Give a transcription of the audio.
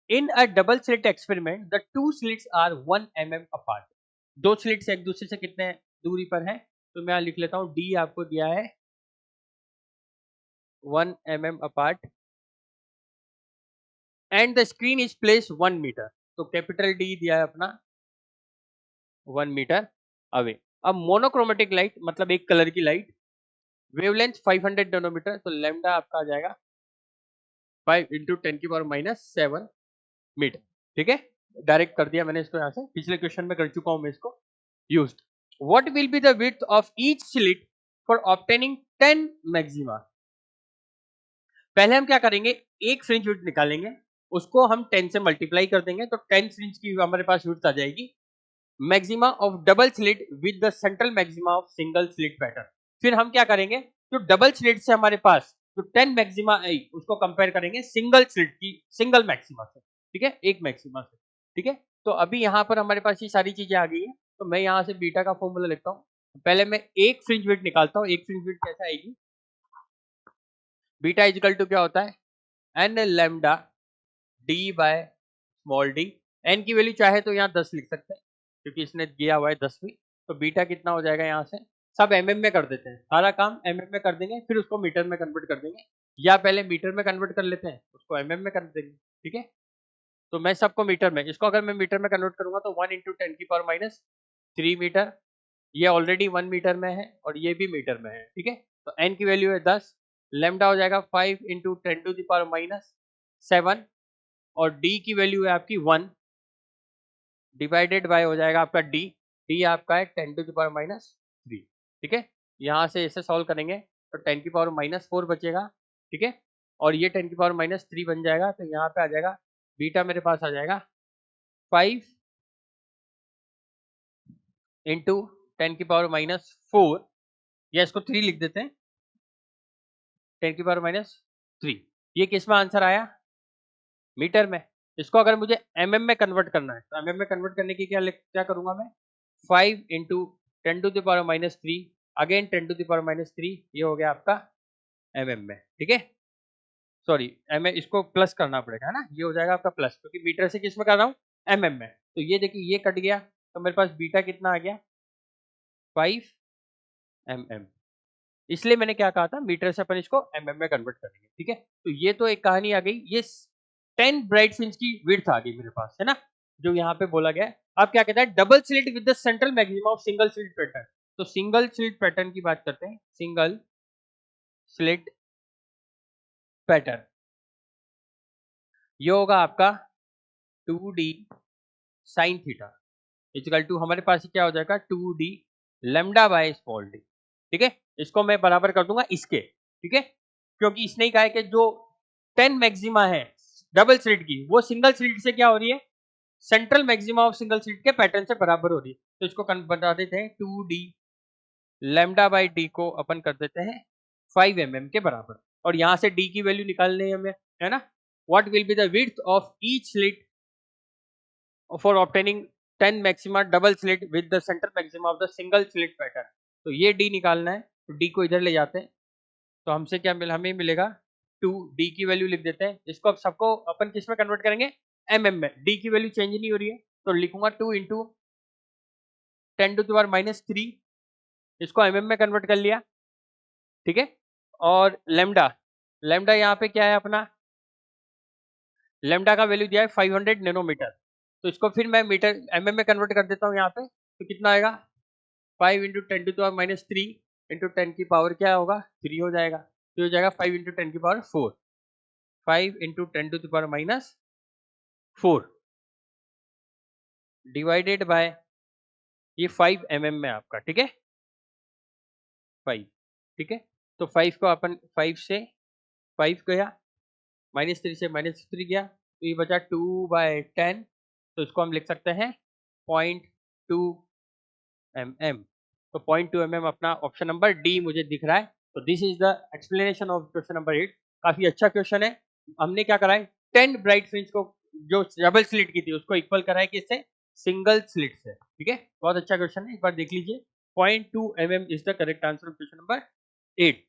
In a double slit experiment the two slits are 1 mm apart. दो slits एक दूसरे से कितने दूरी पर है, तो मैं यहाँ लिख लेता हूँ डी आपको दिया है 1 mm apart and the screen is place 1 metre. तो कैपिटल डी दिया है अपना 1 मीटर अवे। अब मोनोक्रोमेटिक लाइट मतलब एक कलर की लाइट, वेवलेंथ 500 नैनोमीटर, तो लैम्डा आपका आ जाएगा 5 इंटू 10 की पावर -7 मीटर। ठीक है, डायरेक्ट कर दिया मैंने इसको यहाँ से, पिछले क्वेश्चन में कर चुका हूं मैं इसको used. What will be the width of each slit for obtaining 10 maxima. पहले हम क्या करेंगे, एक फ्रिंज विड्थ निकालेंगे, उसको हम 10 से मल्टीप्लाई कर देंगे, तो 10 फ्रिंज की हमारे पास विड्थ आ जाएगी। Maxima of double slit with the central maxima of single slit pattern. फिर हम क्या करेंगे, जो डबल स्लिट से हमारे पास जो 10 मैक्सिमा आई उसको कंपेयर करेंगे सिंगल स्लिट की सिंगल मैक्सिमा से। ठीक है, एक मैक्सिमा से। ठीक है, तो अभी यहाँ पर हमारे पास ये सारी चीजें आ गई है, तो मैं यहाँ से बीटा का फॉर्मूला लिखता हूँ। पहले मैं एक फ्रिंज विड्थ निकालता हूँ, एक फ्रिंज विड्थ कैसे आएगी, बीटा इजिकल टू क्या होता है N lambda D by small d. N की वैल्यू चाहे तो यहाँ 10 लिख सकते हैं क्योंकि इसने दिया हुआ है 10वीं, तो बीटा कितना हो जाएगा, यहाँ से सब एमएम में कर देते हैं, सारा काम एमएम में कर देंगे, फिर उसको मीटर में कन्वर्ट कर देंगे, या पहले मीटर में कन्वर्ट कर लेते हैं उसको एमएम में कर देंगे। ठीक है, तो मैं सबको मीटर में, इसको अगर मैं मीटर में कन्वर्ट करूंगा तो 1 इंटू 10 की पावर -3 मीटर, ये ऑलरेडी 1 मीटर में है और ये भी मीटर में है। ठीक है, तो एन की वैल्यू है 10, लेमडा हो जाएगा 5 इंटू 10 टू द पावर -7, और डी की वैल्यू है आपकी 1 डिवाइडेड बाय हो जाएगा आपका डी, डी आपका है 10 टू द पावर -3। ठीक है, यहाँ से इसे सॉल्व करेंगे तो 10 की पावर -4 बचेगा। ठीक है, और ये 10 की पावर -3 बन जाएगा, तो यहाँ पे आ जाएगा बीटा मेरे पास आ जाएगा 5 इंटू 10 की पावर -4, या इसको 3 लिख देते हैं, 10 की पावर -3। ये किस में आंसर आया, मीटर में। इसको अगर मुझे एमएम में कन्वर्ट करना है, तो एमएम में कन्वर्ट करने की क्या करूंगा मैं, 5 into 10 to the power -3, again 10 to the power -3, ये हो गया आपका एमएम में। ठीक है, सॉरी एम इसको प्लस करना पड़ेगा, है ना, ये हो जाएगा आपका प्लस, क्योंकि मीटर से किस में कर रहा हूँ, एमएम में। तो ये देखिए ये कट गया, तो मेरे पास बीटा कितना आ गया 5 mm। इसलिए मैंने क्या कहा था, मीटर से अपन इसको एमएम में कन्वर्ट करेंगे। ठीक है, तो ये तो एक कहानी आ गई, ये 10 ब्राइट फिंच की विड्थ आ गई मेरे पास, है ना, जो यहाँ पे बोला गया है। अब क्या कहता है, double slit with the central maximum of single slit pattern. तो सिंगल स्लिट पैटर्न की बात करते हैं, सिंगल स्लिट पैटर्न, ये होगा आपका 2d sine theta equal to हमारे पास क्या हो जाएगा 2d lambda by small D. ठीक है, इसको मैं बराबर कर दूंगा इसके। ठीक है, क्योंकि इसने ही कहा है कि जो 10 मैक्सिमा है डबल स्लिट की, वो सिंगल स्लिट से क्या हो रही है, central maxima of single slit के पैटर्न से बराबर हो रही है। तो इसको बता देते हैं 2d लैम्डा बाय डी को अपन कर देते हैं 5 mm के बराबर, और यहां से d की वैल्यू निकालने हमें, है ना। What will be the width of each slit for obtaining 10 maxima double slit with the centre maxima of the single slit pattern. तो ये d निकालना है, तो d को इधर ले जाते हैं, तो हमसे क्या हमें मिलेगा 2, d की वैल्यू लिख देते हैं, इसको अब सबको अपन किस में कन्वर्ट करेंगे, mm में। d की वैल्यू चेंज नहीं हो रही है, तो लिखूंगा 2 इंटू 10 टू द पावर -3, इसको mm में कन्वर्ट कर लिया। ठीक है, और लेमडा, लेमडा यहाँ पे क्या है अपना, लेमडा का वैल्यू दिया है 500 नैनोमीटर, तो इसको फिर मैं मीटर mm में कन्वर्ट कर देता हूँ यहाँ पे, तो कितना आएगा 5 into 10 to the power -3 into 10 की पावर क्या होगा 3 हो जाएगा, तो हो जाएगा 5 इंटू 10 की power 4, 5 into 10 to the power -4 divided by ये 5 mm में आपका। ठीक है, 5। ठीक है, तो 5 को अपन 5 से 5 गया, -3 से -3 गया, तो ये बचा 2/10, तो इसको हम लिख सकते हैं 0.2 mm। तो 0.2 mm अपना ऑप्शन नंबर डी मुझे दिख रहा है। तो this is the explanation of question number 8। काफी अच्छा क्वेश्चन है। हमने क्या करा है, 10 ब्राइट फ्रिंज को जो डबल स्लिट की थी उसको इक्वल करा है किससे, सिंगल स्लिट से। ठीक है, बहुत अच्छा क्वेश्चन है, एक बार देख लीजिए। 0.2 mm is the correct answer of question number 8।